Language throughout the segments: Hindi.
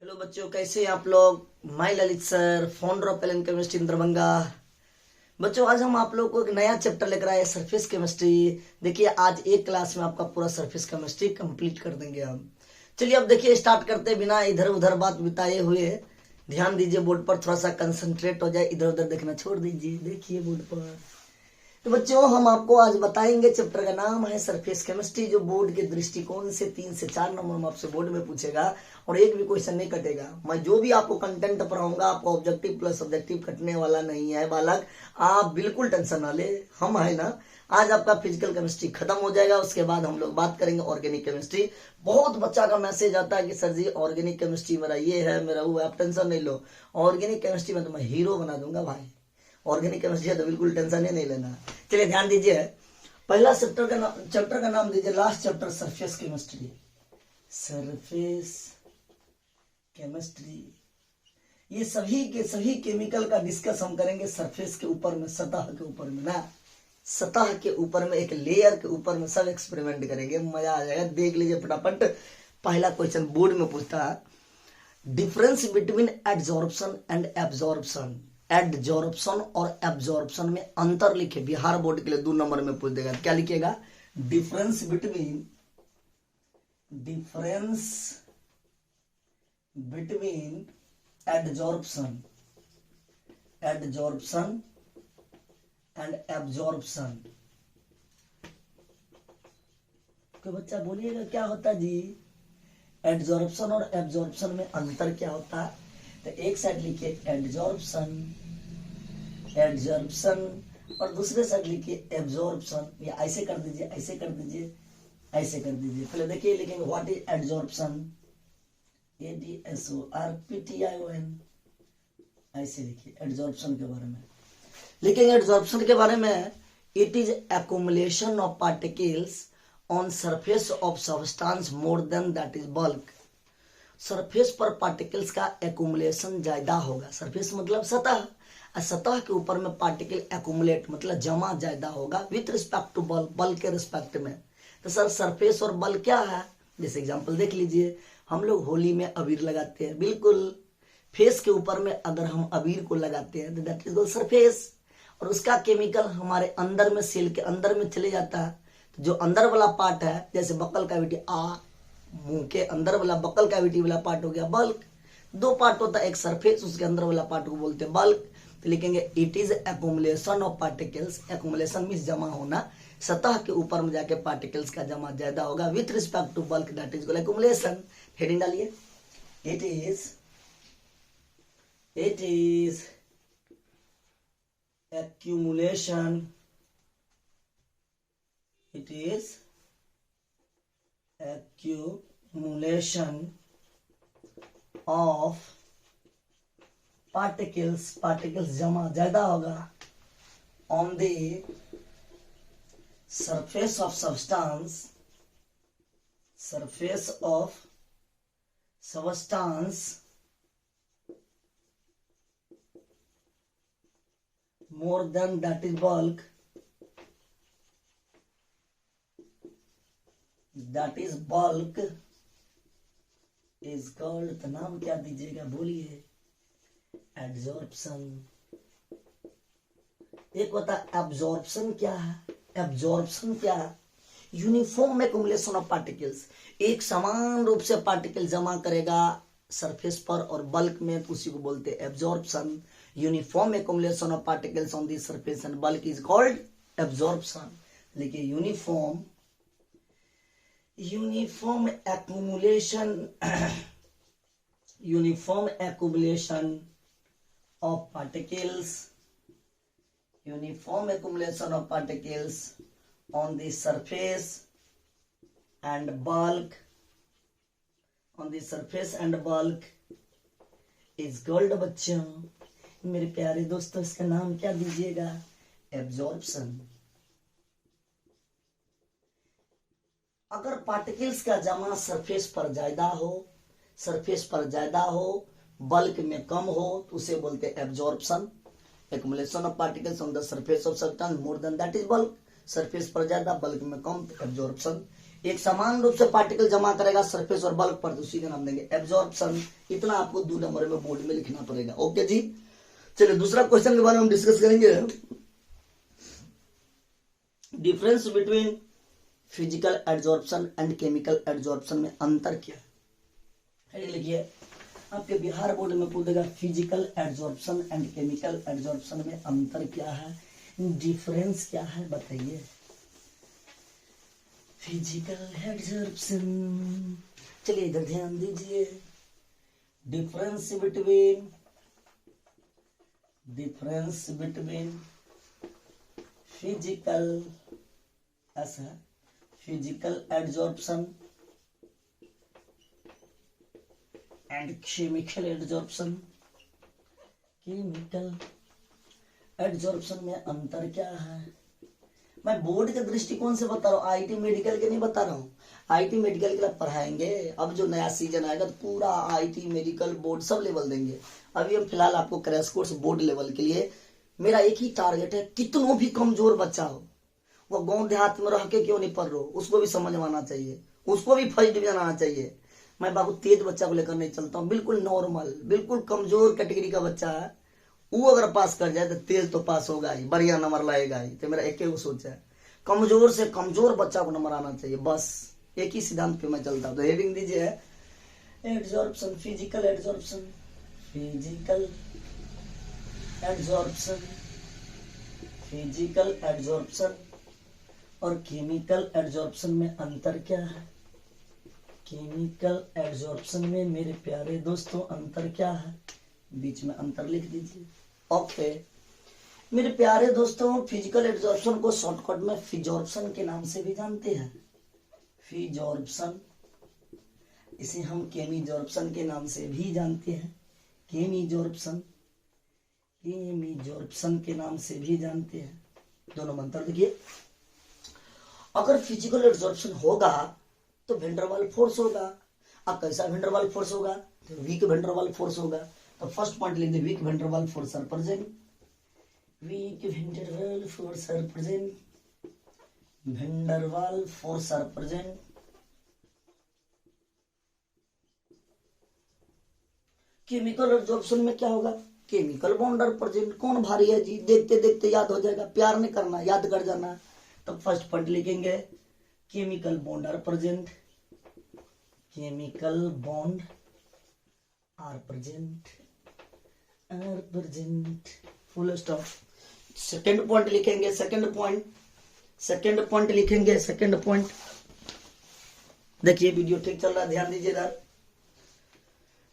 हेलो बच्चों, कैसे हैं आप लोग। मैं Lalit sir, founder of Allen chemistry Darbhanga. बच्चों, आज हम आप लोग को एक नया चैप्टर लेकर आए, सरफेस केमिस्ट्री। देखिए, आज एक क्लास में आपका पूरा सरफेस केमिस्ट्री कंप्लीट कर देंगे हम। चलिए अब देखिए, स्टार्ट करते बिना इधर उधर बात बिताए हुए। ध्यान दीजिए बोर्ड पर, थोड़ा सा कंसंट्रेट हो जाए, इधर उधर देखना छोड़ दीजिए। देखिए बोर्ड पर। तो बच्चों, हम आपको आज बताएंगे, चैप्टर का नाम है सरफेस केमिस्ट्री, जो बोर्ड के दृष्टिकोण से 3 से 4 नंबर में आपसे बोर्ड में पूछेगा और एक भी क्वेश्चन नहीं कटेगा। मैं जो भी आपको कंटेंट पढ़ाऊंगा, आपको ऑब्जेक्टिव प्लस ऑब्जेक्टिव कटने वाला नहीं है बालक। आप बिल्कुल टेंशन ना ले, हम है ना। आज आपका फिजिकल केमिस्ट्री खत्म हो जाएगा, उसके बाद हम लोग बात करेंगे ऑर्गेनिक केमिस्ट्री। बहुत बच्चा का मैसेज आता है कि सर जी ऑर्गेनिक केमिस्ट्री मेरा ये है, मेरा वो है। आप टेंशन नहीं लो, ऑर्गेनिक केमिस्ट्री में तो मैं हीरो बना दूंगा भाई। ऑर्गेनिक केमिस्ट्री है तो बिल्कुल टेंशन ही नहीं लेना। चलिए ध्यान दीजिए, पहला चैप्टर का नाम दीजिए, last chapter surface chemistry. Surface chemistry, ये सभी के सभी केमिकल का डिस्कस हम करेंगे सरफेस के ऊपर में, सतह के ऊपर में ना। सतह के ऊपर में, एक लेयर के ऊपर में सब एक्सपेरिमेंट करेंगे, मजा आ जाएगा। देख लीजिए फटाफट। पहला क्वेश्चन बोर्ड में पूछता है, difference between adsorption and absorption. Adsorption और एब्जॉर्प्शन में अंतर लिखे। बिहार बोर्ड के लिए 2 नंबर में पूछ देगा। क्या लिखिएगा? Difference between adsorption and absorption. तो बच्चा बोलिएगा क्या होता जी? एडजॉर्प्शन और एब्जॉर्प्शन में अंतर क्या होता है? तो एक साइड लिखिए एडजॉर्प्शन और दूसरे साइड लिखिए एब्जॉर्प्शन। या ऐसे कर दीजिए, ऐसे कर दीजिए, ऐसे कर दीजिए। पहले देखिए लिखेंगे, व्हाट इज एडजॉर्प्शन? ADSORPTION। ऐसे लिखिए एडजॉर्प्शन के बारे में। लिखेंगे एडजॉर्प्शन के बारे में, it is accumulation of particles on surface of substance more than that is bulk. Surface पर पार्टिकल्स का एक्युमुलेशन ज्यादा होगा। सरफेस मतलब सतह, सतह के ऊपर में पार्टिकल एक्युमुलेट मतलब जमा ज्यादा होगा with respect to bulk, bulk के रिस्पेक्ट में। तो सर सरफेस और बल्क क्या है? जैसे एग्जांपल देख लीजिए, हम लोग होली में अबीर लगाते हैं, बिल्कुल फेस के ऊपर में अगर हम अबीर को लगाते हैं तो दैट इज कॉल्ड सरफेस। और उसका केमिकल हमारे अंदर में, सेल के अंदर में चले जाता है। तो जो अंदर वाला पार्ट है, जैसे बकल कैविटी, मुंह के अंदर वाला बकल कैविटी वाला पार्ट हो गया बल्क। 2 पार्ट होता है, एक सरफेस, उसके अंदर वाला पार्ट को बोलते हैं बल्क। तो लिखेंगे it is accumulation of particles. Accumulation means जमा होना, सतह के ऊपर में जाके पार्टिकल्स का जमा ज्यादा होगा with respect to bulk, that is called accumulation. Heading डालिए, it is accumulation of particles जमा ज्यादा होगा on the surface of substance more than that is bulk, is called, तो नाम क्या दीजिएगा बोलिए? एब्जॉर्प्शन। एक होता है एब्जॉर्प्शन। क्या है एब्जॉर्प्शन? क्या है? यूनिफॉर्म एक्युमुलेशन ऑफ पार्टिकल्स, एक समान रूप से पार्टिकल जमा करेगा सरफेस पर और बल्क में, तो उसी को बोलते हैं absorption. Uniform accumulation of particles on the surface and bulk is called absorption. देखिए uniform accumulation of particles on the surface and bulk is called, बच्चों मेरे प्यारे दोस्तों, इसका नाम क्या दीजिएगा? एब्जॉर्प्शन। अगर पार्टिकल्स का जमा सरफेस पर ज्यादा हो, बल्क में कम हो, तो उसे बोलते हैं absorption. Accumulation of particles on the surface of substance more than that is bulk. Surface पर ज्यादा, बल्क में कम, तो एब्जॉर्प्शन। एक समान रूप से पार्टिकल जमा करेगा सरफेस और बल्क पर, तो उसी का नाम देंगे एब्जॉर्प्शन। इतना आपको 2 नंबर में बोर्ड में लिखना पड़ेगा। ओके जी, चलिए दूसरा क्वेश्चन के बारे में हम डिस्कस करेंगे। Difference between physical absorption and chemical absorption में अंतर क्या है? लिखिए, आपके बिहार बोर्ड में पूछेगा physical absorption and chemical absorption में अंतर क्या है, डिफरेंस क्या है, बताइए। फिजिकल एब्जॉर्प्शन, चलिए इधर ध्यान दीजिए। डिफरेंस बिटवीन फिजिकल, ऐसा physical absorption and chemical absorption. Chemical absorption में अंतर क्या है? मैं बोर्ड के दृष्टिकोण से बता रहा हूँ, आईटी मेडिकल के नहीं बता रहा हूँ। आईटी मेडिकल के लिए पढ़ाएंगे, अब जो नया सीजन आएगा तो पूरा IT medical board sub level देंगे। अभी हम फिलहाल आपको क्रैश कोर्स बोर्ड लेवल के लिए, मेरा एक ही टारगेट है, कितनों भी कमजोर बच्चा हो, वो गांव देहात में रह के क्यों नहीं पढ़ रहा, उसको भी समझ में आना चाहिए, उसको भी फर्स्ट डिवीजन आना चाहिए। मैं बाबू तेज बच्चा को लेकर नहीं चलता हूँ, बिल्कुल नॉर्मल, बिल्कुल कमजोर कैटेगरी का बच्चा है, वो अगर पास कर जाए तो तेज तो पास होगा ही, बढ़िया नंबर लाएगा ही। तो मेरा एक ही सोच है, कमजोर से कमजोर बच्चा को नंबर आना चाहिए, बस एक ही सिद्धांत पे मैं चलता हूँ। तो हेडिंग दीजिए absorption, physical absorption, physical absorption, physical absorption और केमिकल एब्जॉर्प्शन में अंतर क्या है? केमिकल एब्जॉर्प्शन में मेरे प्यारे दोस्तों अंतर क्या है? बीच में अंतर लिख दीजिए। ओके मेरे प्यारे दोस्तों, फिजिकल एब्जॉर्प्शन को शॉर्टकट में फिजॉर्प्शन के नाम से भी जानते हैं। फिजॉर्प्शन, इसे हम केमिजॉर्प्शन के नाम से भी जानते हैं। केमिजॉर्प्शन के नाम से भी जानते हैं। दोनों में अंतर देखिए। अगर फिजिकल एब्जॉर्प्शन होगा तो वेंडरवाल फोर्स होगा। अब कैसा वेंडरवाल फोर्स होगा? तो वीक वेंडरवाल फोर्स होगा। तो फर्स्ट पॉइंट लिख दे, weak van der Waals force are present. Weak van der Waals force are present, van der Waals force are present. Chemical absorption में क्या होगा? Chemical bond are present. कौन भारी है जी? देखते देखते याद हो जाएगा, प्यार नहीं करना, याद कर जाना। तो फर्स्ट पॉइंट लिखेंगे, chemical bond are present, chemical bond are present, full stop. Second point लिखेंगे, सेकंड पॉइंट लिखेंगे, सेकंड पॉइंट। देखिए वीडियो ठीक चल रहा है, ध्यान दीजिए इधर।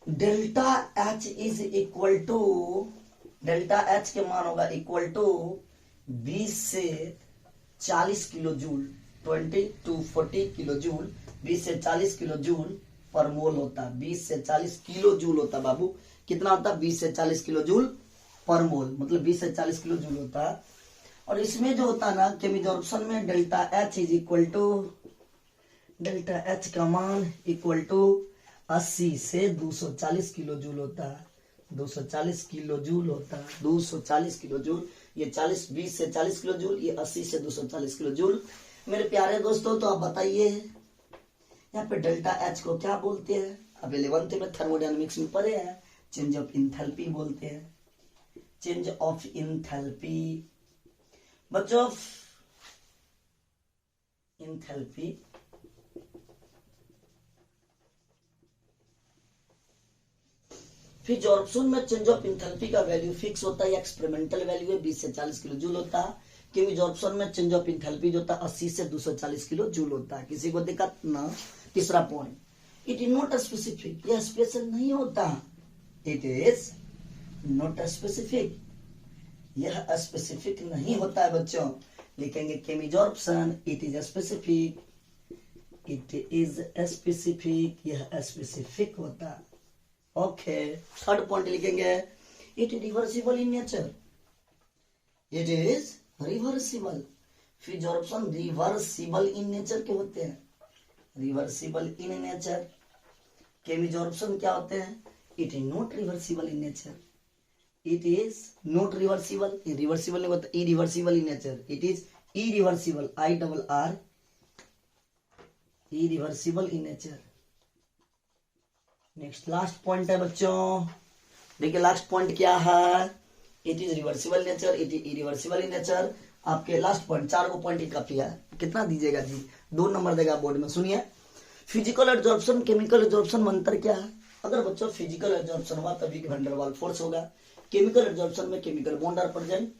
Delta H is equal to, delta H के मान होगा इक्वल टू 20 से 40 kilojoule, 20 to 40 kilojoule, 20 से 40 किलो जूल पर मोल होता है। 20 से 40 किलो जूल होता है बाबू। कितना होता है? 20 से 40 किलो जूल पर मोल, मतलब 20 से 40 किलो जूल होता है। और इसमें जो होता है ना केमिजॉर्प्शन में, delta H is equal to, delta H का मान इक्वल टू 80 से 240 किलो जूल होता है। 240 किलो जूल होता है, 240 किलो जूल। ये 40, 20 से 40 किलो जूल, ये 80 से 240 किलो जूल। मेरे प्यारे दोस्तों, तो आप बताइए यहाँ पे डेल्टा एच को क्या बोलते हैं? अब 11th में थर्मोडायनामिक्स में पढ़े हैं, चेंज ऑफ इंथैल्पी बोलते हैं। चेंज ऑफ इंथैल्पी, बच्चों इंथैल्पी फिजॉर्प्शन में चेंज ऑफ इंथैल्पी का वैल्यू फिक्स होता है, एक्सपेरिमेंटल वैल्यू है, 20 से 40 किलो जूल होता है। केमिजॉर्प्शन में चेंज ऑफ इंथैल्पी जो होता है 80 से 240 किलो जूल होता है। किसी को दिक्कत ना? तीसरा point, it is not specific, यह स्पेशल नहीं होता। इट इज नॉट स्पेसिफिक, यह स्पेसिफिक नहीं होता है बच्चों। लिखेंगे chemisorption, it is specific, it is specific, यह स्पेसिफिक होता है। ओके थर्ड पॉइंट लिखेंगे, it is reversible in nature, it is reversible. Physisorption reversible in nature के होते हैं, रिवर्सिबल इन नेचर। केमिजॉर्प्शन क्या होते हैं? It is not reversible in nature, it is not reversible, reversible नहीं होता, irreversible in nature, it is irreversible, IRR irreversible in nature. Next last point है बच्चों, देखिए लास्ट पॉइंट क्या है, it is reversible nature, it is irreversible in nature. आपके लास्ट पॉइंट, 4 को पॉइंट काफी है, कितना दीजिएगा जी, 2 नंबर देगा बोर्ड में। सुनिए, फिजिकल एब्जॉर्प्शन केमिकल एब्जॉर्प्शन में अंतर क्या है। अगर बच्चों फिजिकल एब्जॉर्प्शन हुआ तभी वैन डर वाल्स फोर्स होगा, केमिकल एब्जॉर्प्शन में chemical bond are present.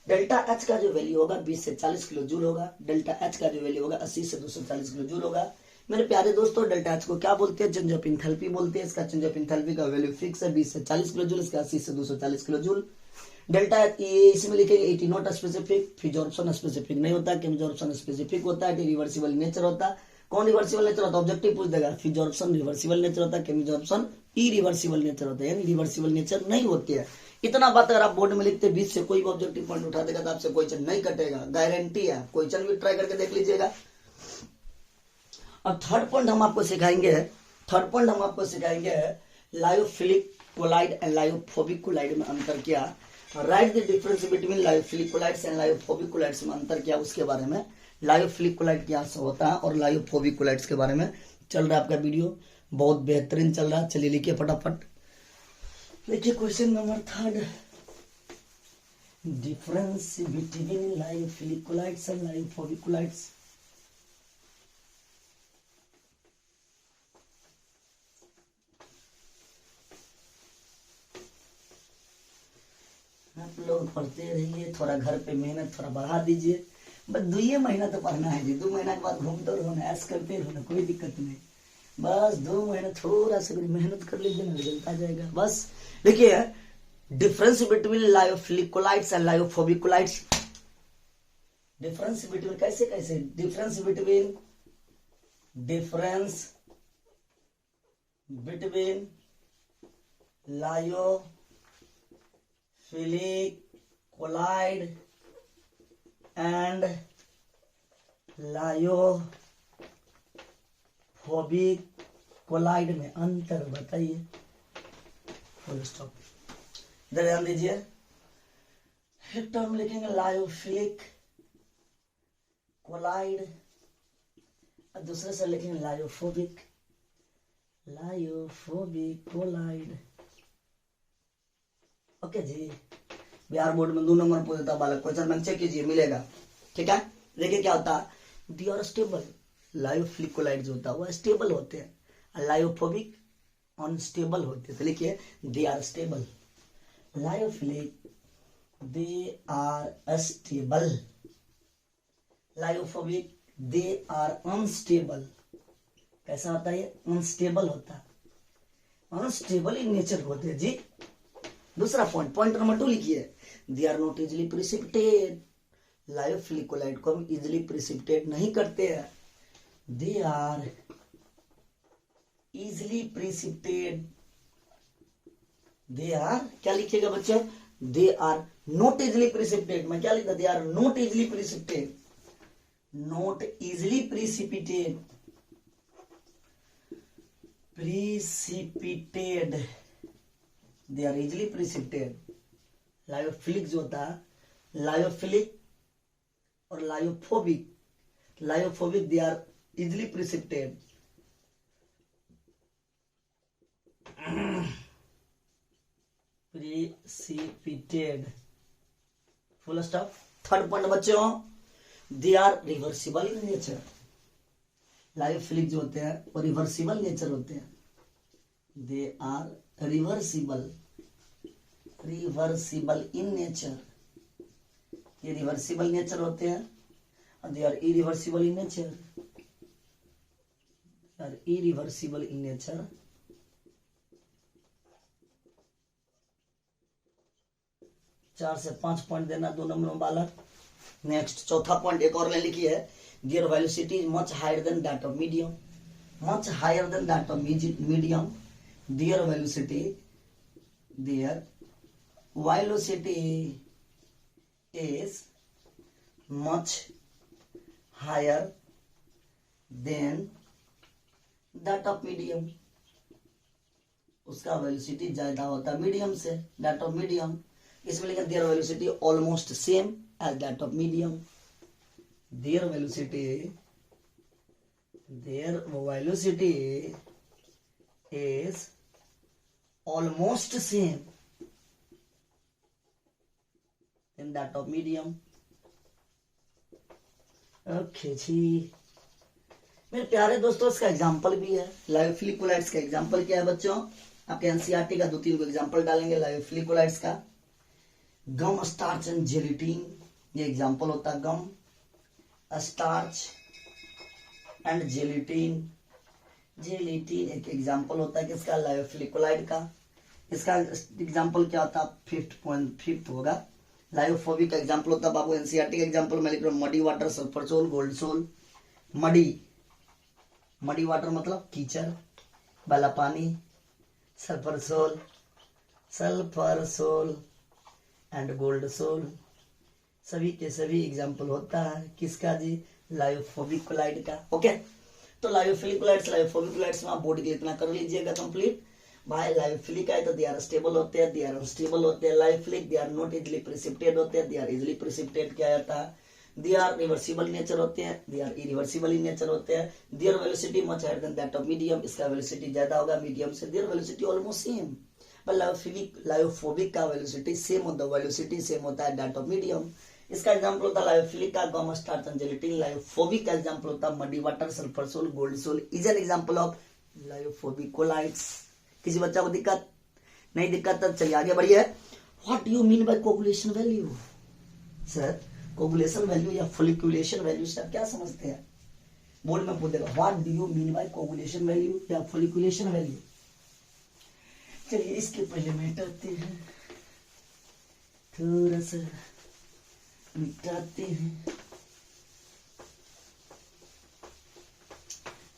Delta H का जो वैल्यू होगा 20 से 40 किलो जूल होगा, डेल्टा एच का जो वैल्यू होगा 80 से 240 किलो जूल होगा। मेरे प्यारे दोस्तों, डेल्टा एच को क्या बोलते हैं, चेंज ऑफ इंथैल्पी बोलते हैं। इसका चेंज ऑफ इंथैल्पी का वैल्यू फिक्स है 20 से 40 किलो जूल, इसका 80 से 240 किलो जूल। डेल्टा इसमें लिखेंगे 80 नॉट स्पेसिफिक, फिजॉर्प्शन स्पेसिफिक नहीं होता, केमिजॉर्प्शन स्पेसिफिक होता है, रिवर्सिबल नेचर होता है। कौन रिवर्सिबल नेचर होता है, ऑब्जेक्टिव पूछ देगा, फिजॉर्प्शन रिवर्सिबल नेचर होता है, केमिजॉर्प्शन इरिवर्सिबल नेचर होता है, यानी रिवर्सिबल नेचर नहीं होती है। इतना बात अगर आप बोर्ड में लिखते 20 से कोई भी ऑब्जेक्टिव पॉइंट उठा देगा तो आपसे क्वेश्चन नहीं कटेगा, गारंटी है। क्वेश्चन भी ट्राई करके देख लीजिएगा। अब थर्ड पॉइंट हम आपको सिखाएंगे, lyophilic colloid and lyophobic colloid में अंतर क्या, write the difference between lyophilic colloids and lyophobic colloids में अंतर क्या, उसके बारे में। लायोफिलिक कोलाइड क्या होता है और लायोफोबिक कोलाइड्स के बारे में चल रहा है आपका वीडियो, बहुत बेहतरीन चल रहा है। चलिए लिखिए फटाफट, देखिए question number 3, difference between lyophilic colloids and lyophobic colloids. आप लोग पढ़ते रहिए, थोड़ा घर पे मेहनत थोड़ा बढ़ा दीजिए, बस 2 महीना तो पढ़ना है जी, 2 महीना के बाद घूमते रहो, ऐश करते रहो, कोई दिक्कत नहीं, बस 2 महीना थोड़ा सा मेहनत कर लीजिए ना, रिजल्ट आ जाएगा बस। देखिए difference between lyophilic colloids and lyophobic colloids, difference between कैसे कैसे, difference between lyophilic colloid and lyophobic colloid में अंतर बताइए, फुल स्टॉप। इधर ध्यान दीजिए, एक टर्म लिखेंगे लायोफिलिक कोलाइड और दूसरे से लिखेंगे लायोफोबिक कोलाइड। ओके जी, बिहार बोर्ड में 2 नंबर पूछता बालक, क्वेश्चन बैंक चेक कीजिए, मिलेगा, ठीक है। देखिए क्या होता है, they are stable, lyophilic colloid जो होता है वो स्टेबल होते हैं, लायोफोबिक अनस्टेबल होते हैं। तो लिखिए they are stable, lyophilic they are stable, lyophobic they are unstable. कैसा होता है ये, अनस्टेबल होता है, अनस्टेबल इन नेचर होते हैं जी। दूसरा पॉइंट नंबर 2 लिखिए, they are not easily precipitate, lyophilic colloid को हम इजिली प्रिसिपिटेट नहीं करते हैं, they are easily precipitate, they are क्या लिखिएगा बच्चों, they are not easily precipitate, मैं क्या लिखता, they are not easily precipitate, not easily precipitate, they are easily precipitated. Lyophilic जो होता है, लायोफिलिक और lyophobic they are easily precipitated, full stop. Third point बच्चों, they are reversible in nature, lyophilic जो होते हैं वो रिवर्सिबल नेचर होते हैं, they are reversible in nature, ये रिवर्सिबल नेचर होते हैं, और they are irreversible in nature, 4 से 5 पॉइंट देना 2 नंबर में बालक। नेक्स्ट चौथा पॉइंट एक और ले लिखी है, their velocity is much higher than that of medium, much higher than that of medium, their velocity is much higher than that of medium, उसका वेलोसिटी ज्यादा होता है मीडियम से, दैट ऑफ मीडियम। इसमें लिखा their velocity almost same as that of medium, their velocity their velocity is almost same in that of medium. Okay जी मेरे प्यारे दोस्तों, इसका एग्जाम्पल भी है। लायोफिलिक कोलाइड्स का एग्जाम्पल क्या है बच्चों? आपके एनसीईआरटी का 2-3 को एग्जाम्पल डालेंगे लायोफिलिक कोलाइड्स का। गम, स्टार्च एंड जेलेटिन, ये एग्जाम्पल होता है। गम, स्टार्च एंड जेलेटिन, जेलेटिन एक एग्जाम्पल होता है किसका? लायोफिलिक कोलाइड का। इसका एग्जाम्पल क्या होता है? 5th होगा। लायोफोबिक का एग्जाम्पल होता है बाबू, एनसीईआरटी का एग्जाम्पल मैं लिख रहा हूँ, muddy water, sulphur sol, gold sol. Muddy water मतलब कीचड़ वाला पानी, sulphur sol and gold sol, सभी के सभी एग्जाम्पल होता है किसका जी? लायोफोबिक कोलाइड का। ओके, तो लायोफिलिक कोलाइड्स, लायोफोबिक कोलाइड्स में आप बोर्ड के इतना कर लीजिएगा कंप्लीट। भाई लायोफिलिक है तो दे आर स्टेबल होते हैं, दे आर अनस्टेबल होते हैं। Lyophilic they are not easily precipitate होते हैं, दे आर इजिली प्रेसिपिटेट किया जाता है। दे आर रिवर्सिबल नेचर होते हैं, they are irreversible in nature होते हैं। Their velocity much higher than that of medium, इसका वेलोसिटी ज्यादा होगा मीडियम से। देयर वेलोसिटी ऑलमोस्ट सेम, पर लायोफोबिक का वेलोसिटी सेम होता है, वेलोसिटी सेम होता है दैट ऑफ मीडियम। इसका एग्जांपल होता है लायोफिलिक का gum, starch and gelatin. Lyophobic का एग्जांपल होता है muddy water, sulphur sol, gold sol is an example of lyophobic collides. किसी बच्चा को दिक्कत नहीं? दिक्कत तब चलिए आगे बढ़िए। What do you mean by coagulation value? Sir coagulation value या फॉलिकुलेशन वैल्यू से आप क्या समझते हैं? बोर्ड में पूछ देगा what do you mean by coagulation value या फॉलिकुलेशन वैल्यू। चलिए इसके पहले मिटाते हैं, थोड़ा सा मिटाते हैं।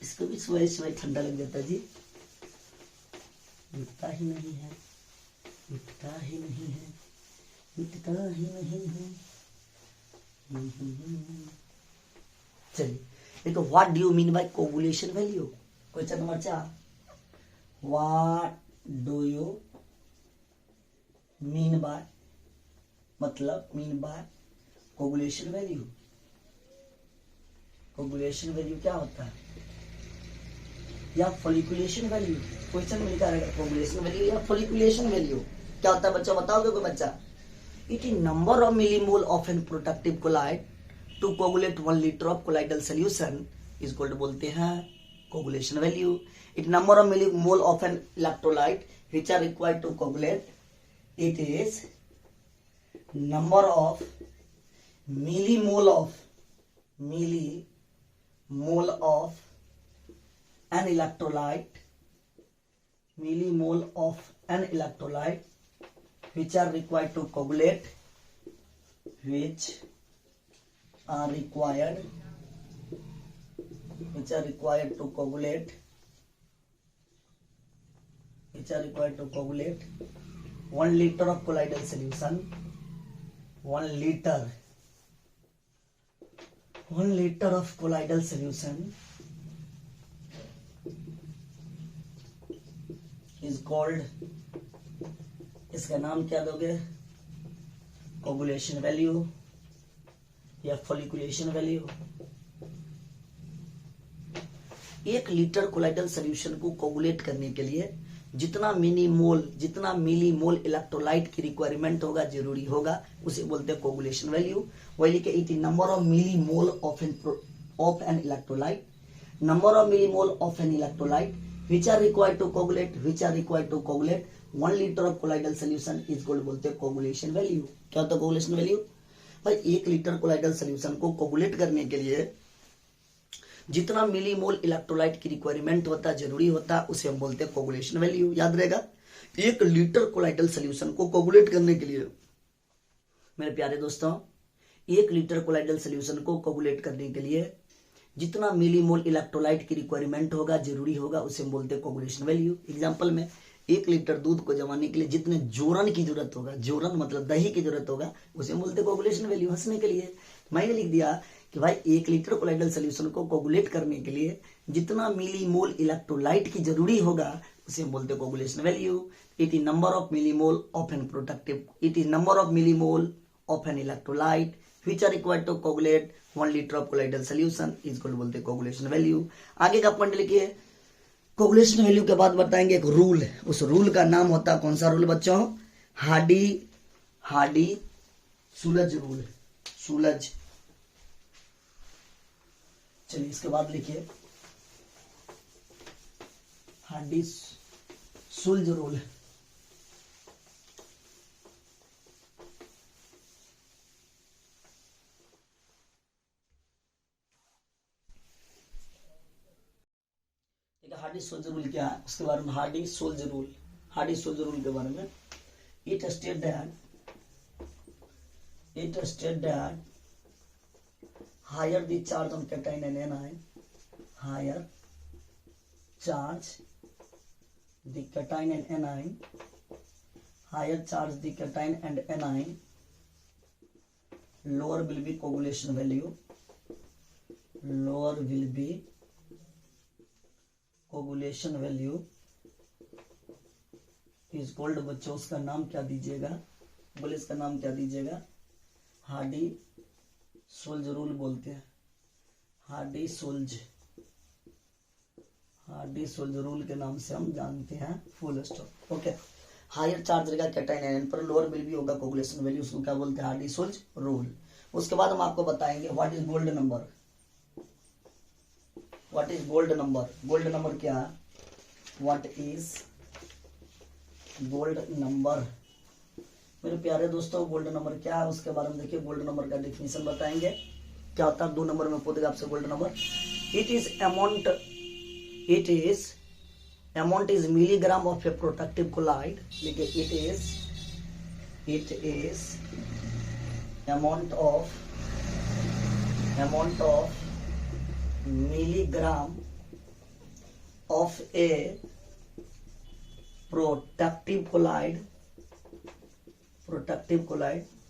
इसको भी सुबह ठंडा लग जाता है जी, मिटता ही नहीं है, मिटता ही नहीं है, मिटता ही नहीं है। चलिए देखो, what do you mean by coagulation value? Question number 4, what do you mean by, मतलब mean by coagulation value. Coagulation value क्या होता है? या फॉलिकुलेशन वैल्यू? क्वेश्चन में लिखा रहेगा कोगुलेशन वैल्यू या फॉलिकुलेशन वैल्यू क्या होता है बच्चों? बताओगे कोई बच्चा? It is number of millimole of an productive colloid to coagulate 1 litre of colloidal solution is called, बोलते हैं coagulation value. It number of millimole of an electrolyte which are required to coagulate, it is number of millimole of an electrolyte, millimole of an electrolyte which are required to coagulate, which are required to coagulate 1 liter of colloidal solution, 1 liter of colloidal solution is called, इसका नाम क्या दोगे? कोगुलेशन वैल्यू या फॉलिकुलेशन वैल्यू। 1 लीटर कोलाइडल सॉल्यूशन को कोगुलेट करने के लिए जितना मिलीमोल इलेक्ट्रोलाइट की रिक्वायरमेंट होगा, जरूरी होगा, उसे बोलते हैं कोगुलेशन वैल्यू। वही लिखे it number of millimole of an electrolyte, number of millimole of an electrolyte which are required to coagulate 1 liter of colloidal solution is called, बोलते हैं कोगुलेशन वैल्यू। क्या होता है कोगुलेशन वैल्यू? भाई 1 लीटर कोलाइडल सॉल्यूशन को कोगुलेट करने के लिए जितना मिलीमोल इलेक्ट्रोलाइट की रिक्वायरमेंट होता है, जरूरी होता है, उसे हम बोलते हैं कोगुलेशन वैल्यू। याद रहेगा, 1 लीटर कोलाइडल सॉल्यूशन को कोगुलेट करने के लिए मेरे प्यारे दोस्तों, 1 लीटर कोलाइडल सॉल्यूशन को कोगुलेट करने के लिए जितना मिलीमोल इलेक्ट्रोलाइट की रिक्वायरमेंट होगा, जरूरी होगा, उसे हम बोलते हैं कोगुलेशन वैल्यू। एग्जांपल में 1 लीटर दूध को जमाने के लिए जितने जोरन की जरूरत होगा, जोरन मतलब दही की जरूरत होगा, उसे हम बोलते हैं कोगुलेशन वैल्यू। हंसने के लिए मैंने लिख दिया कि भाई 1 लीटर कोलाइडल सॉल्यूशन को कोगुलेट करने के लिए जितना मिलीमोल इलेक्ट्रोलाइट की जरूरी होगा, उसे हम बोलते हैं coagulation value. It is number of millimole of an productive, it is number of millimole of an electrolyte which are required to coagulate 1 liter of colloidal solution is called बोलते हैं कोगुलेशन वैल्यू। आगे का पॉइंट लिखिए, कोगुलेशन वैल्यू के बाद बताएंगे एक रूल, उस रूल का नाम होता है कौन सा रूल बच्चों, हार्डी सुलज रूल, सुलज। चलिए इसके बाद लिखिए Hardy Schulze rule. Hardy Schulze rule क्या है उसके बारे में, हार्डी सोल्ज रूल के बारे में, it state that higher the charge on cation and anion, higher charge the cation and anion, higher charge the cation and anion, lower will be coagulation value, lower will be coagulation value is called, बच्चों उसका नाम क्या दीजिएगा, बोले इसका नाम क्या दीजिएगा, हार्डी सोल्ज रूल बोलते हैं, हार्डी सोल्ज रूल के नाम से हम जानते हैं, full stop. Okay, higher charge रहेगा कैटाइन आयन पर, लोअर विल भी होगा कोगुलेशन वैल्यू, उसको क्या बोलते हैं, हार्डी सोल्ज रूल। उसके बाद हम आपको बताएंगे what is gold number, what is gold number, gold number क्या है, व्हाट इज गोल्ड नंबर। मेरे प्यारे दोस्तों गोल्ड नंबर क्या है उसके बारे में देखिए, गोल्ड नंबर का डेफिनेशन बताएंगे क्या होता है, 2 नंबर में पूछेगा आपसे gold number. It is milligram of a protective colloid, लिखिए it is amount of milligram of a protective colloid,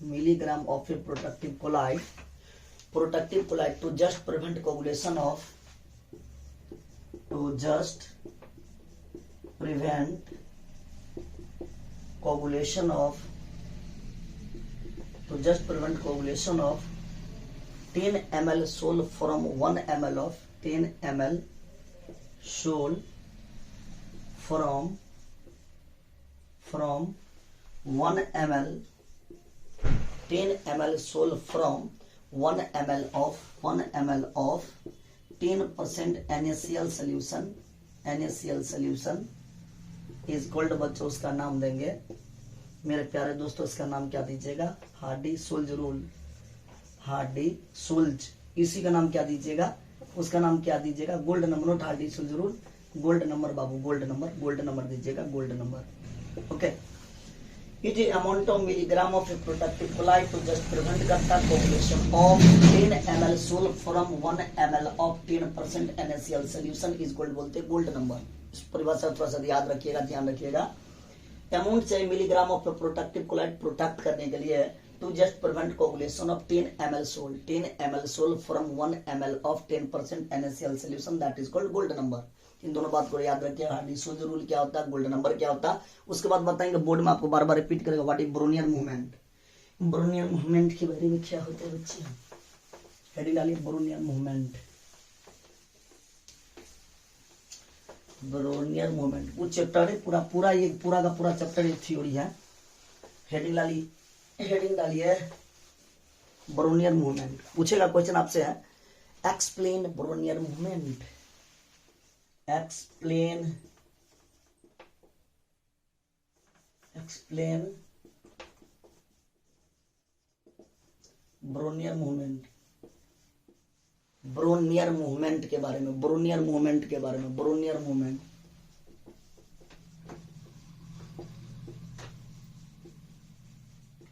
milligram of a protective colloid to just prevent coagulation of, coagulation of 10 ml sol from 1 ml of 10 ml sol from 1 ml 10 ml sol from 1 ml of 10% NaCl solution is called, बच्चों उसका नाम देंगे मेरे प्यारे दोस्तों, इसका नाम क्या दीजिएगा, Hardy Schulze rule, Hardy Schulze, इसी का नाम क्या दीजिएगा, उसका नाम क्या दीजिएगा, gold number, note Hardy Schulze rule, gold number बाबू, गोल्ड नंबर दीजिएगा, gold number. Okay, it is amount of milligram of a protective colloid to just prevent करता coagulation of 10 ml sol from 1 ml of 10% NaCl solution is gold बोलते हैं गोल्ड नंबर। इस परिभाषा थोड़ा सा याद रखिएगा, ध्यान रखिएगा। अमाउंट चाहिए milligram of a protective colloid, protect करने के लिए, to just prevent coagulation of 10 ml sol from 1 ml of 10% NaCl solution, that is called gold number। इन दोनों बात को याद रखिए, हार्डी सोल्ज रूल क्या होता है, गोल्ड नंबर क्या होता है। उसके बाद बताएंगे बोर्ड में आपको बार बार रिपीट करेगा what is ब्रोनियर movement, Brownian movement के बारे में क्या होता है बच्चे, हेडिंग डालिए ब्रोनियर मूवमेंट, ब्रोनियर मूवमेंट वो चैप्टर है पूरा ये पूरा का पूरा चैप्टर एक थ्योरी है। हेडिंग डालिए ब्रोनियर मूवमेंट, पूछेगा क्वेश्चन आपसे है explain Brownian movement, explain Brownian movement, Brownian movement के बारे में, ब्रोनियर मूवमेंट के बारे में, ब्रोनियर मूवमेंट।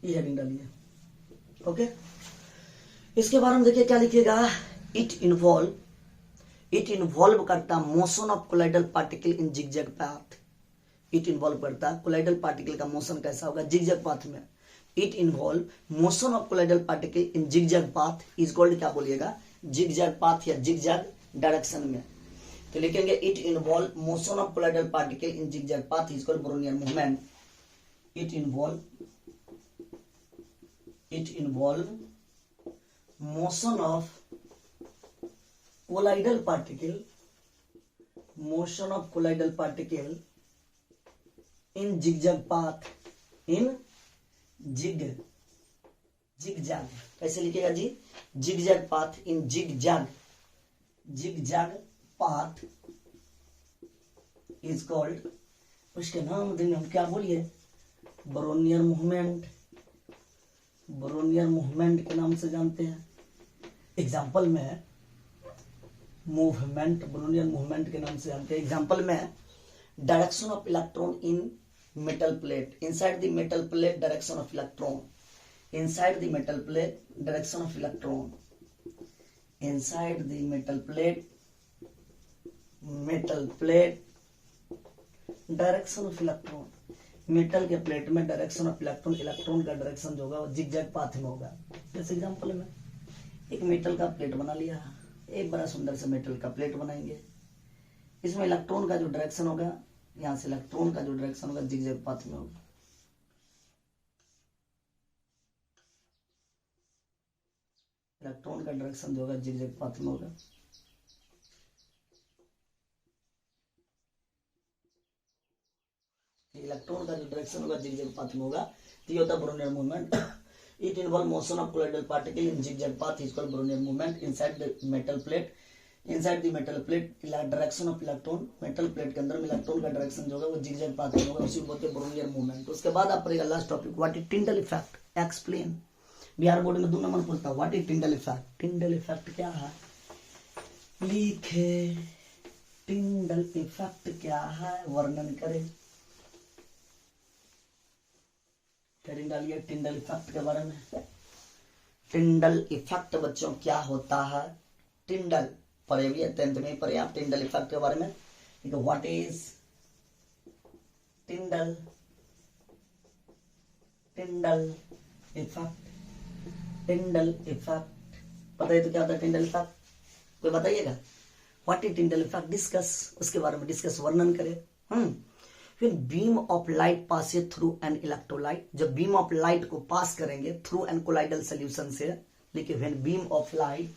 ये हेडिंग डालिए। ओके, इसके बारे में देखिए क्या लिखिएगा, इट इन्वॉल्व करता motion of colloidal particle in zigzag path, it involve करता कोलाइडल पार्टिकल का मोशन कैसा होगा, जिगजैग पाथ में। It involve motion of colloidal particle in zigzag path is called, क्या बोलिएगा, जिगजैग पाथ या जिगजैग डायरेक्शन में। तो लिखेंगे it involve motion of colloidal particle in zigzag path is called Brownian movement. It involve motion of colloidal particle, motion of colloidal particle in zigzag path, in zigzag, कैसे लिखेगा जी, zigzag path, in zigzag path is called, उसके नाम देंगे हम क्या, बोलिए, ब्रोनियर मूवमेंट, ब्रोनियर मूवमेंट के नाम से जानते हैं। एग्जाम्पल में मूवमेंट, ब्रोनियर मूवमेंट के नाम से जानते हैं। एग्जाम्पल में direction of electron in metal plate, inside the metal plate direction of electron, inside the metal plate direction of electron, inside the metal plate direction of electron, metal के प्लेट में डायरेक्शन ऑफ इलेक्ट्रॉन, इलेक्ट्रॉन का डायरेक्शन जो होगा वो जिगजैग पाथ में होगा। जैसे एग्जांपल में एक मेटल का प्लेट बना लिया, एक बड़ा सुंदर सा मेटल का प्लेट बनाएंगे, इसमें इलेक्ट्रॉन का जो डायरेक्शन होगा, यहां से इलेक्ट्रॉन का जो डायरेक्शन होगा जिगजैग पाथ में होगा। इलेक्ट्रॉन का डायरेक्शन जो होगा जिगजैग पाथ में होगा। इलेक्ट्रॉन का जो डायरेक्शन होगा जिगजैग पाथ में होगा, तो ये होता है Brownian movement. It involve motion of colloidal particle in zigzag path is called Brownian movement inside the metal plate, inside the metal plate direction of electron, metal plate के अंदर में इलेक्ट्रॉन का डायरेक्शन जो होगा वो जिगजैग पाथ में होगा, उसी को बोलते हैं ब्रोनियर मूवमेंट। उसके बाद आप पढ़ेगा last topic, what is Tyndall effect, explain. Bihar board में 2 नंबर पूछता है, what is Tyndall effect, Tyndall effect क्या है, लिखे, टिंडल इफेक्ट क्या है, वर्णन करें। हेडिंग डालिए टिंडल इफेक्ट के बारे में। टिंडल इफेक्ट बच्चों क्या होता है, टिंडल पढ़े भी 10th में पढ़े आप टिंडल इफेक्ट के बारे में। What is टिंडल, Tyndall effect, Tyndall effect पता है तो क्या होता है टिंडल इफेक्ट, कोई बताइएगा। What is Tyndall effect, discuss, उसके बारे में डिस्कस, वर्णन करें। When beam of light passes through an electrolyte, जब beam of light को पास करेंगे through an colloidal solution से, लिखिए when beam of light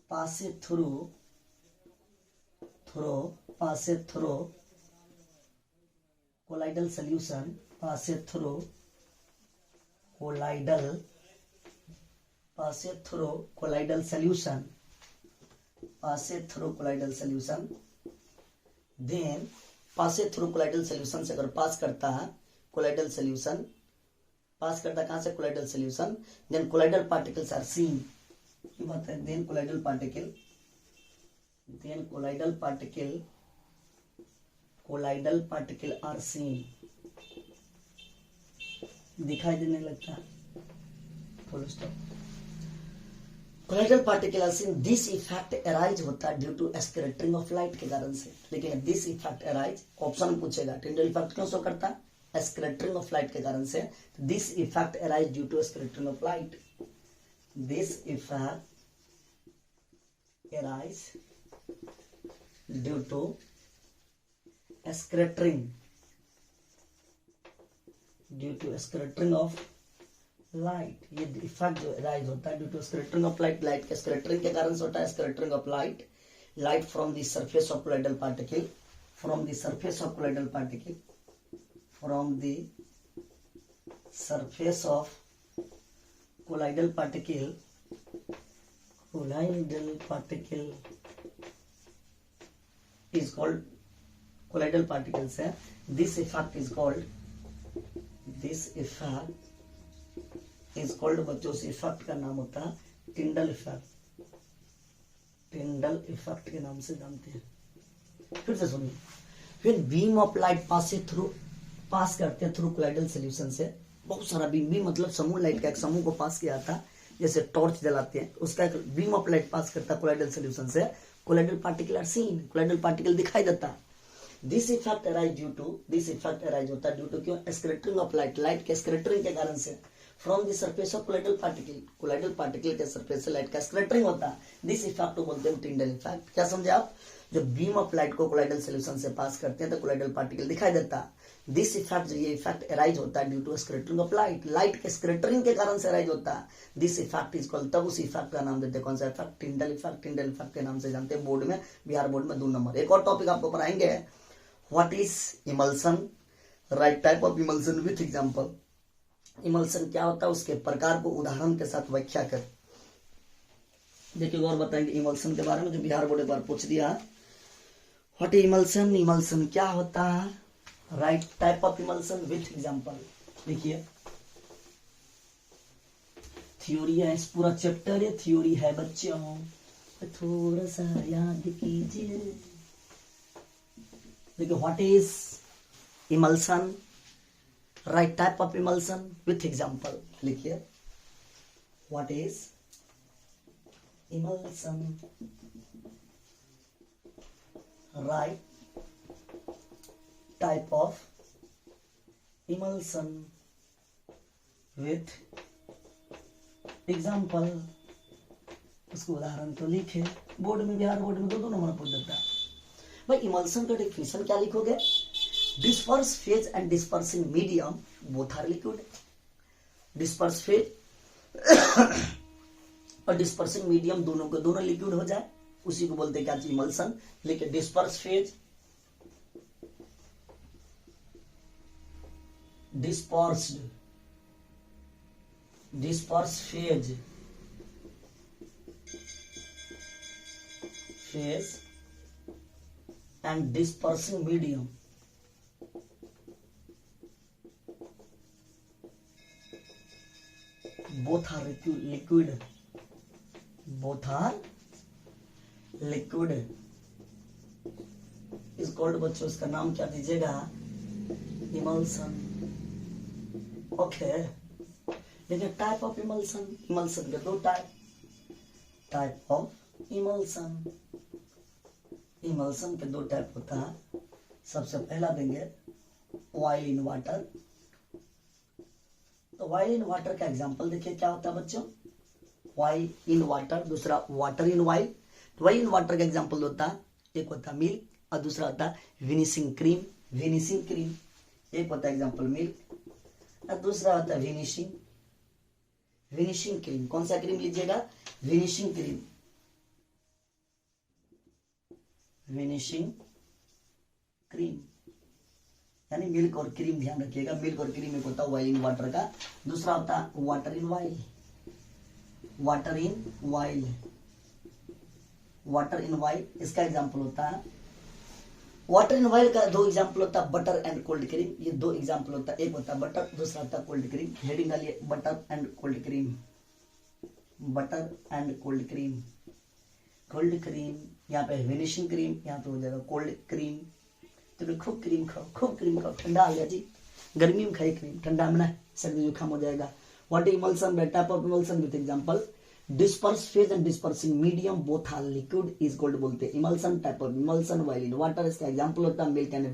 passes through colloidal solution, passes through colloidal solution, then passes through colloidal solution से अगर पास करता है colloidal solution, पास करता कहां से colloidal solution, then colloidal particles are seen, ये बात है, then colloidal particle are seen, दिखाई देने लगता है, full stop. Colloidal particle are seen, this effect arise होता है due to scattering of light के कारण से, लेकिन दिस इफेक्ट अराइज ऑप्शन पूछेगा, टिंडल इफेक्ट क्यों शो करता है, स्कैटरिंग ऑफ लाइट के कारण से, this effect arise due to scattering of light, this effect arise due to scattering of light, ये इफेक्ट जो राइज होता है due to scattering of light, light के स्कैटरिंग के कारण से होता है, scattering of light from the surface of colloidal particle, from the surface of colloidal particle is called colloidal particles है, this effect is called बच्चों से इफेक्ट का नाम होता है टिंडल इफेक्ट, टिंडल इफेक्ट के नाम से जानते हैं। फिर से सुनिए, फिर बीम ऑफ लाइट पास करते हैं थ्रू कोलाइडल सॉल्यूशन से, बहुत सारा बीम मतलब समूह, लाइट का एक समूह को पास किया था, जैसे टॉर्च जलाते हैं, उसका एक बीम ऑफ लाइट पास करता है कोलाइडल सॉल्यूशन से, colloidal particle are seen, colloidal particle दिखाई देता है। दिस इफेक्ट अराइज होता है ड्यू टू क्यों, स्कैटरिंग ऑफ लाइट, लाइट के स्कैटरिंग के कारण से, from the surface of colloidal particle के सरफेस से लाइट का स्कैटरिंग होता है। दिस इफेक्ट को बोलते हैं टिंडल इफेक्ट। क्या समझे आप? जब बीम ऑफ लाइट को कोलाइडल सॉल्यूशन से पास करते हैं तो कोलाइडल पार्टिकल दिखाई देता है। दिस इफेक्ट, ये इफेक्ट अराइज होता है due to scattering of light, light के स्कैटरिंग के कारण से अराइज होता है। दिस इफेक्ट इज कॉल्ड, तब उस इफेक्ट का नाम देते हैं कौन सा effect? Tyndall effect. Tyndall effect के नाम से जानते हैं बोर्ड में, बिहार बोर्ड में 2 नंबर। एक और टॉपिक आपको पढ़ाएंगे, what is emulsion, write type of emulsion with example. Emulsion क्या होता है, उसके प्रकार को उदाहरण के साथ व्याख्या कर। देखिए और बताएंगे इमल्सन के बारे में, जो बिहार बोर्ड एक बार पूछ दिया। व्हाट इज इमल्सन, इमल्सन क्या होता है, right type of emulsion with example. देखिए थ्योरी है, इस पूरा चैप्टर ये थ्योरी है बच्चों, थोड़ा सा याद कीजिए। देखिए what is emulsion, write type of emulsion with example. लिखिए what is emulsion, write type of emulsion with example. उसको उदाहरण तो लिखे, बोर्ड में, बिहार बोर्ड में 2 नंबर पूछ देता है। भाई इमल्सन का डेफिनेशन क्या लिखोगे? Disperse phase and dispersing medium both are liquid. Disperse phase और डिस्पर्सिंग मीडियम दोनों को दोनों लिक्विड हो जाए, उसी को बोलते हैं क्या? इमल्सन। लेकिन disperse phase, disperse phase and dispersing medium both are liquid, both are liquid is called, बच्चों इसका नाम क्या दीजिएगा? इमल्सन। ओके, देखिए टाइप ऑफ इमल्सन, इमल्सन के 2 टाइप ऑफ इमल्सन। इमल्सन के 2 टाइप होता है। सबसे पहला देंगे ऑयल इन वाटर। तो ऑयल इन वाटर का एग्जांपल देखिए क्या होता है बच्चों? ऑयल इन वाटर, दूसरा वाटर इन ऑयल। तो ऑयल इन वाटर का एग्जांपल होता है, एक होता है मिल्क और दूसरा होता है विनिशिंग क्रीम। विनिशिंग क्रीम, एक होता है एग्जांपल मिल्क और दूसरा होता है विनिशिंग क्रीम। कौन सा क्रीम लीजिएगा? विनिशिंग क्रीम। विनिशिंग क्रीम यानी मिल्क और क्रीम, ध्यान रखिएगा। मिल्क और क्रीम एक होता है ऑयल इन वाटर का, दूसरा होता है water in oil. Water in oil, water in oil इसका एग्जांपल होता है। वाटर इन ऑयल का 2 एग्जांपल होता है, बटर एंड कोल्ड क्रीम। ये 2 एग्जांपल होता है, एक होता है बटर, दूसरा होता है कोल्ड क्रीम। हेडिंग डालिए butter and cold cream. Butter and cold cream, cold cream यहाँ पे विनिशिंग क्रीम, यहाँ पे हो जाएगा कोल्ड क्रीम। तो खूब क्रीम खाओ, खूब क्रीम खाओ, ठंडा आ गया जी। गर्मी में खाई क्रीम, ठंडा में ना सर्दी जुकाम हो जाएगा। What is emulsion, type of emulsion with example. Disperse phase and dispersing medium both are liquid is called, बोलते हैं emulsion. Type of emulsion oil in water, इसका एग्जांपल होता है मिल्क एंड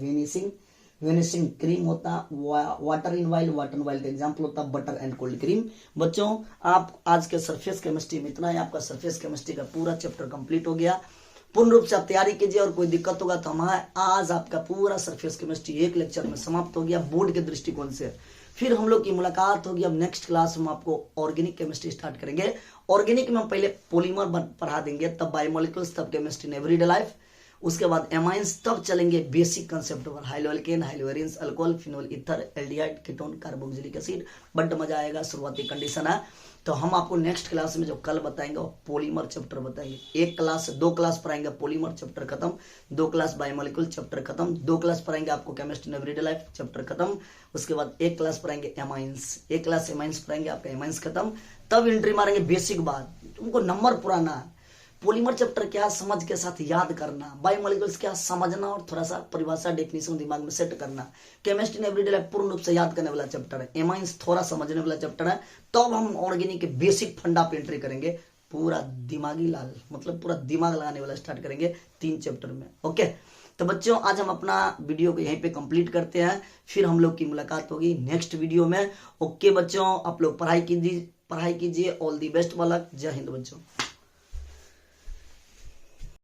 विनिशिंग क्रीम होता है। Water in oil, water oil का एग्जांपल होता है बटर एंड कोल्ड क्रीम। बच्चों आप आज के सरफेस केमिस्ट्री में इतना ही, आपका सरफेस केमिस्ट्री का पूरा चैप्टर कंप्लीट हो गया। पूर्ण रूप से आप तैयारी कीजिए, और कोई दिक्कत होगा तो हमारा आज आपका पूरा सरफेस केमिस्ट्री एक लेक्चर में समाप्त हो गया बोर्ड के दृष्टिकोण से। फिर हम लोग की मुलाकात होगी अब नेक्स्ट क्लास में, आपको ऑर्गेनिक केमिस्ट्री स्टार्ट करेंगे। ऑर्गेनिक में हम पहले पॉलीमर पढ़ा देंगे, तब बायोमोलिक्यूल्स, तब केमिस्ट्री इन एवरीडे लाइफ, उसके बाद एमाइंस, तब चलेंगे बेसिक कंसेप्ट पर haloalkane, haloarenes, alcohol, phenol ether, aldehyde, ketone, carboxylic acid. But मजा आएगा, शुरुआती कंडीशन है। तो हम आपको नेक्स्ट क्लास में जो कल बताएंगे वो पॉलीमर चैप्टर बताएंगे। 2 क्लास पढ़ाएंगे पॉलीमर चैप्टर खत्म, 2 क्लास बायोमोलिक्यूल चैप्टर खत्म, 2 क्लास पढ़ाएंगे आपको chemistry in everyday life chapter खत्म। उसके बाद 1 क्लास पढ़ाएंगे एमाइंस, 1 क्लास एमाइंस पढ़ाएंगे, आपका एमाइंस खत्म। तब एंट्री मारेंगे बेसिक बात, तुमको नंबर पुराना। पॉलीमर चैप्टर क्या समझ के साथ याद करना, बायोमोलिक्यूल्स क्या समझना और थोड़ा सा परिभाषा डेफिनेशन दिमाग में सेट करना। केमिस्ट्री इन एवरीडे लाइफ पूर्ण रूप से याद करने वाला चैप्टर है, एमाइंस थोड़ा समझने वाला चैप्टर है। तब हम ऑर्गेनिक के बेसिक फंडा पे एंट्री करेंगे, पूरा दिमागी लाल, मतलब पूरा दिमाग लगाने वाला स्टार्ट करेंगे 3 चैप्टर में। ओके, तो बच्चों आज हम अपना वीडियो को यहीं पे कंप्लीट करते हैं, फिर हम लोग की मुलाकात होगी नेक्स्ट वीडियो में। ओके बच्चों, आप लोग पढ़ाई कीजिए। ऑल दी बेस्ट वाला। जय हिंद बच्चों।